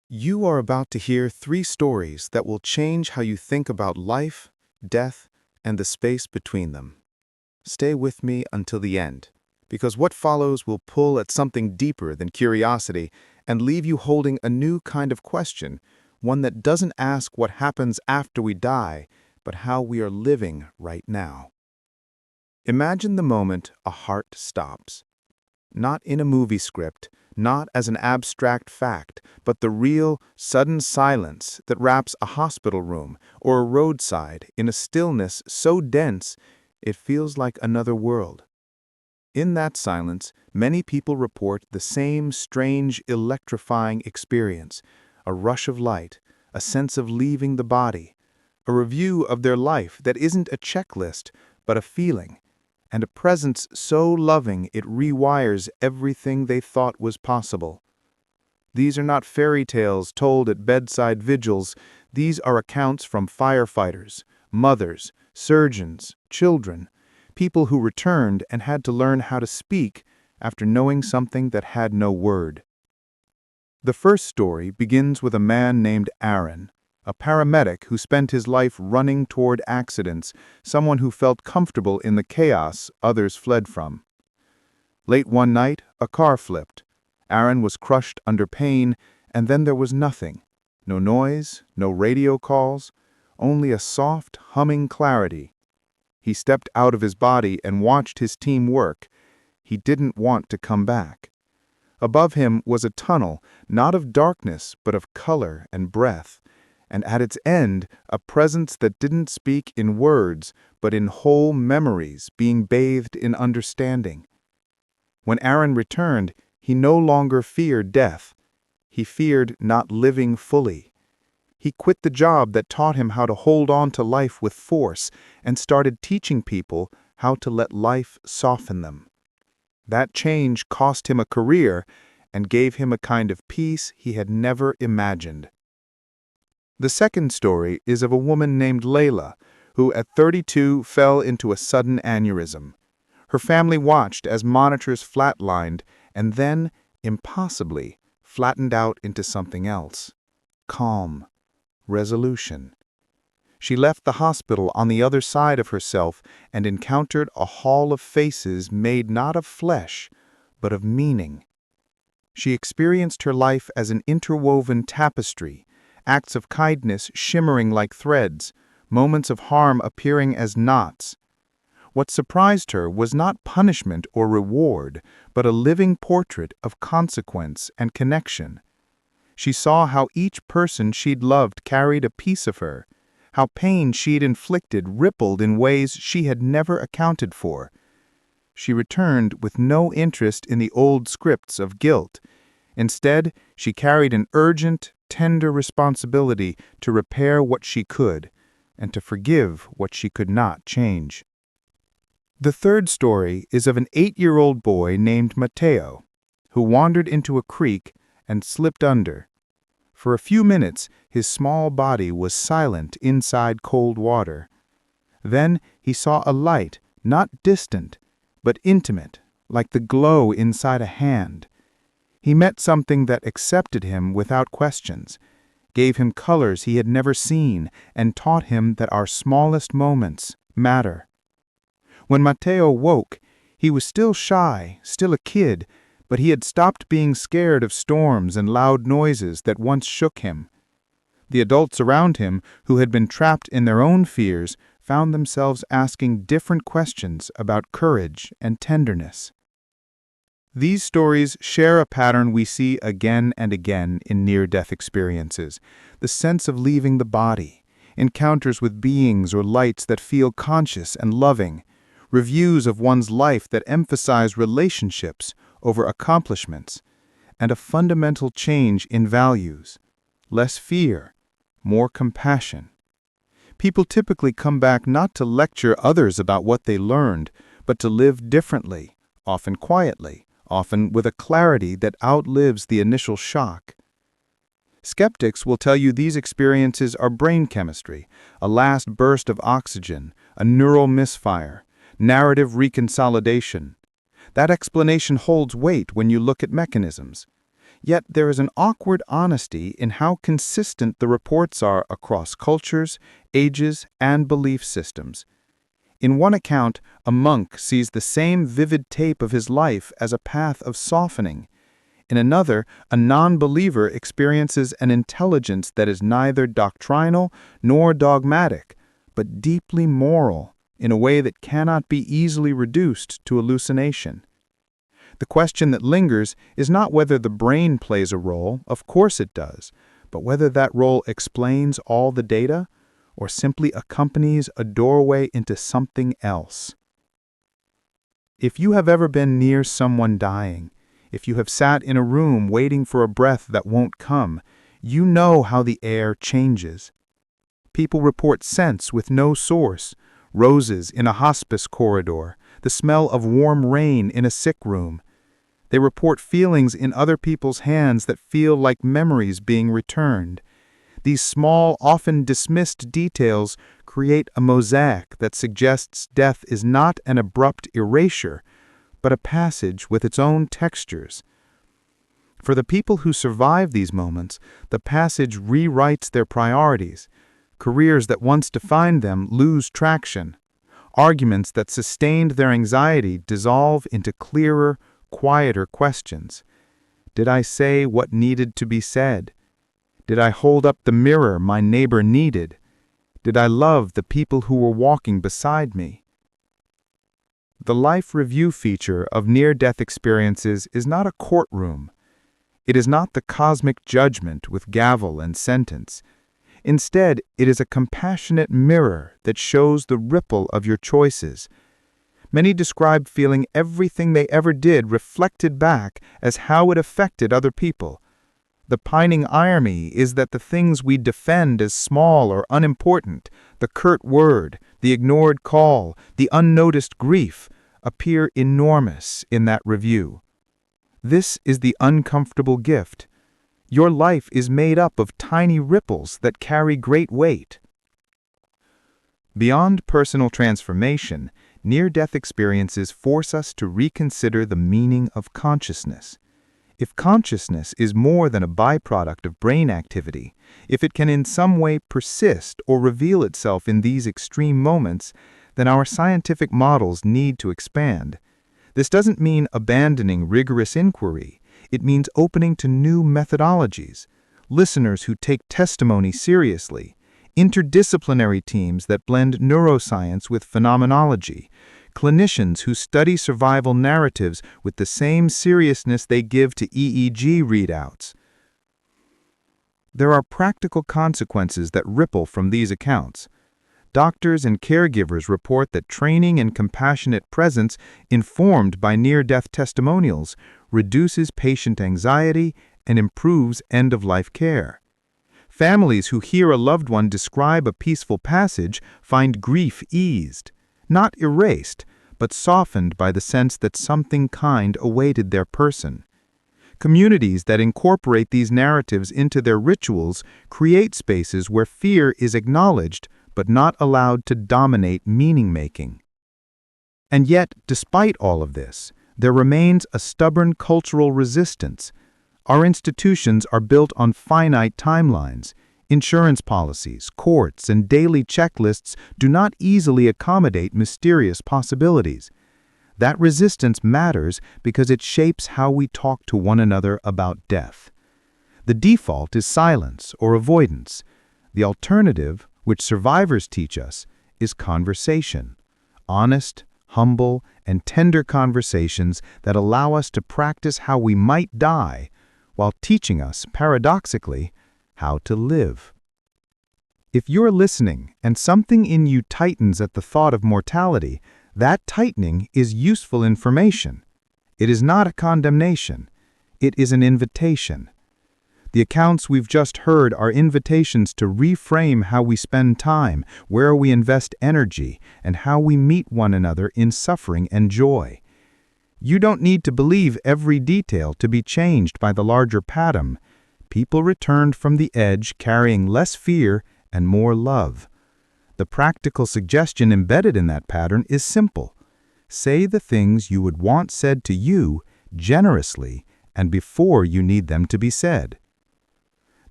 You are about to hear 3 stories that will change how you think about life, death, and the space between them. Stay with me until the end, because what follows will pull at something deeper than curiosity and leave you holding a new kind of question, one that doesn't ask what happens after we die, but how we are living right now. Imagine the moment a heart stops. Not in a movie script, not as an abstract fact, but the real, sudden silence that wraps a hospital room or a roadside in a stillness so dense it feels like another world. In that silence, many people report the same strange, electrifying experience, a rush of light, a sense of leaving the body, a review of their life that isn't a checklist, but a feeling, and a presence so loving it rewires everything they thought was possible. These are not fairy tales told at bedside vigils. These are accounts from firefighters, mothers, surgeons, children, people who returned and had to learn how to speak after knowing something that had no word. The first story begins with a man named Aaron, a paramedic who spent his life running toward accidents, someone who felt comfortable in the chaos others fled from. Late one night, a car flipped. Aaron was crushed under pain, and then there was nothing. No noise, no radio calls, only a soft, humming clarity. He stepped out of his body and watched his team work. He didn't want to come back. Above him was a tunnel, not of darkness, but of color and breath, and at its end, a presence that didn't speak in words, but in whole memories being bathed in understanding. When Aaron returned, he no longer feared death. He feared not living fully. He quit the job that taught him how to hold on to life with force and started teaching people how to let life soften them. That change cost him a career and gave him a kind of peace he had never imagined. The second story is of a woman named Laila, who at 32 fell into a sudden aneurysm. Her family watched as monitors flatlined and then, impossibly, flattened out into something else. Calm. Resolution. She left the hospital on the other side of herself and encountered a hall of faces made not of flesh, but of meaning. She experienced her life as an interwoven tapestry, acts of kindness shimmering like threads, moments of harm appearing as knots. What surprised her was not punishment or reward, but a living portrait of consequence and connection. She saw how each person she'd loved carried a piece of her, how pain she'd inflicted rippled in ways she had never accounted for. She returned with no interest in the old scripts of guilt. Instead, she carried an urgent, tender responsibility to repair what she could, and to forgive what she could not change. The third story is of an 8-year-old boy named Mateo, who wandered into a creek and slipped under. For a few minutes, his small body was silent inside cold water. Then he saw a light, not distant, but intimate, like the glow inside a hand. He met something that accepted him without questions, gave him colors he had never seen, and taught him that our smallest moments matter. When Mateo woke, he was still shy, still a kid, but he had stopped being scared of storms and loud noises that once shook him. The adults around him, who had been trapped in their own fears, found themselves asking different questions about courage and tenderness. These stories share a pattern we see again and again in near-death experiences: the sense of leaving the body, encounters with beings or lights that feel conscious and loving, reviews of one's life that emphasize relationships over accomplishments, and a fundamental change in values: less fear, more compassion. People typically come back not to lecture others about what they learned, but to live differently, often quietly, often with a clarity that outlives the initial shock. Skeptics will tell you these experiences are brain chemistry, a last burst of oxygen, a neural misfire, narrative reconsolidation. That explanation holds weight when you look at mechanisms. Yet there is an awkward honesty in how consistent the reports are across cultures, ages, and belief systems. In one account, a monk sees the same vivid tape of his life as a path of softening. In another, a non-believer experiences an intelligence that is neither doctrinal nor dogmatic, but deeply moral, in a way that cannot be easily reduced to hallucination. The question that lingers is not whether the brain plays a role, of course it does, but whether that role explains all the data, or simply accompanies a doorway into something else. If you have ever been near someone dying, if you have sat in a room waiting for a breath that won't come, you know how the air changes. People report scents with no source, roses in a hospice corridor, the smell of warm rain in a sick room. They report feelings in other people's hands that feel like memories being returned. These small, often dismissed details create a mosaic that suggests death is not an abrupt erasure, but a passage with its own textures. For the people who survive these moments, the passage rewrites their priorities. Careers that once defined them lose traction. Arguments that sustained their anxiety dissolve into clearer, quieter questions. Did I say what needed to be said? Did I hold up the mirror my neighbor needed? Did I love the people who were walking beside me? The life review feature of near-death experiences is not a courtroom. It is not the cosmic judgment with gavel and sentence. Instead, it is a compassionate mirror that shows the ripple of your choices. Many describe feeling everything they ever did reflected back as how it affected other people. The pining irony is that the things we defend as small or unimportant, the curt word, the ignored call, the unnoticed grief, appear enormous in that review. This is the uncomfortable gift. Your life is made up of tiny ripples that carry great weight. Beyond personal transformation, near-death experiences force us to reconsider the meaning of consciousness. If consciousness is more than a byproduct of brain activity, if it can in some way persist or reveal itself in these extreme moments, then our scientific models need to expand. This doesn't mean abandoning rigorous inquiry. It means opening to new methodologies, listeners who take testimony seriously, interdisciplinary teams that blend neuroscience with phenomenology, clinicians who study survival narratives with the same seriousness they give to EEG readouts. There are practical consequences that ripple from these accounts. Doctors and caregivers report that training and compassionate presence informed by near-death testimonials reduces patient anxiety and improves end-of-life care. Families who hear a loved one describe a peaceful passage find grief eased, not erased, but softened by the sense that something kind awaited their person. Communities that incorporate these narratives into their rituals create spaces where fear is acknowledged but not allowed to dominate meaning-making. And yet, despite all of this, there remains a stubborn cultural resistance. Our institutions are built on finite timelines. Insurance policies, courts, and daily checklists do not easily accommodate mysterious possibilities. That resistance matters because it shapes how we talk to one another about death. The default is silence or avoidance. The alternative, which survivors teach us, is conversation. Honest, humble, and tender conversations that allow us to practice how we might die, while teaching us, paradoxically, how to live. If you're listening and something in you tightens at the thought of mortality, that tightening is useful information. It is not a condemnation. It is an invitation. The accounts we've just heard are invitations to reframe how we spend time, where we invest energy, and how we meet one another in suffering and joy. You don't need to believe every detail to be changed by the larger pattern. People returned from the edge carrying less fear and more love. The practical suggestion embedded in that pattern is simple. Say the things you would want said to you generously and before you need them to be said.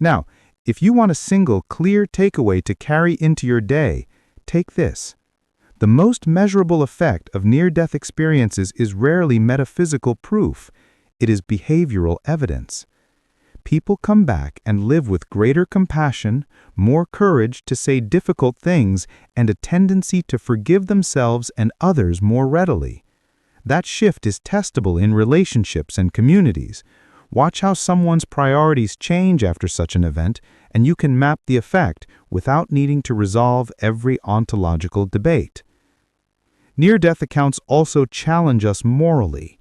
Now, if you want a single clear takeaway to carry into your day, take this. The most measurable effect of near-death experiences is rarely metaphysical proof. It is behavioral evidence. People come back and live with greater compassion, more courage to say difficult things, and a tendency to forgive themselves and others more readily. That shift is testable in relationships and communities. Watch how someone's priorities change after such an event, and you can map the effect without needing to resolve every ontological debate. Near-death accounts also challenge us morally.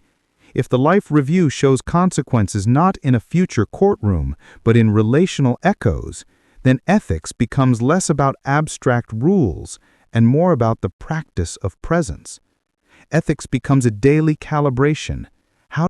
If the life review shows consequences not in a future courtroom, but in relational echoes, then ethics becomes less about abstract rules and more about the practice of presence. Ethics becomes a daily calibration,